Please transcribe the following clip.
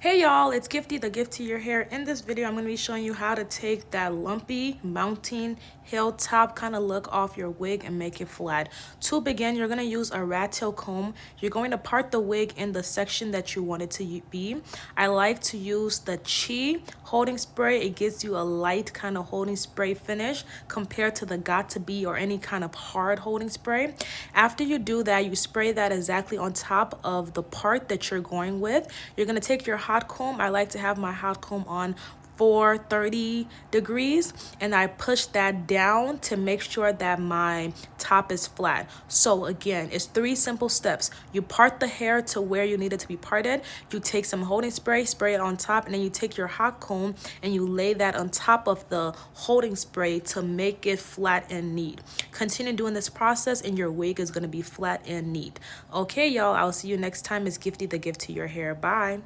Hey y'all, it's Gifty, the gift to your hair. In this video, I'm going to be showing you how to take that lumpy mounting hilltop kind of look off your wig and make it flat. To begin, you're going to use a Rattail comb. You're going to part the wig in the section that you want it to be. I like to use the Chi holding spray. It gives you a light kind of holding spray finish compared to the Got To Be or any kind of hard holding spray. After you do that, you spray that exactly on top of the part that you're going with. You're going to take your hot comb. I like to have my hot comb on 430 degrees, and I push that down to make sure that my top is flat. So again, it's 3 simple steps. You part the hair to where you need it to be parted. You take some holding spray, spray it on top, and then you take your hot comb and you lay that on top of the holding spray to make it flat and neat. Continue doing this process and your wig is going to be flat and neat. Okay, y'all, I'll see you next time. It's Gifty, the gift to your hair. Bye.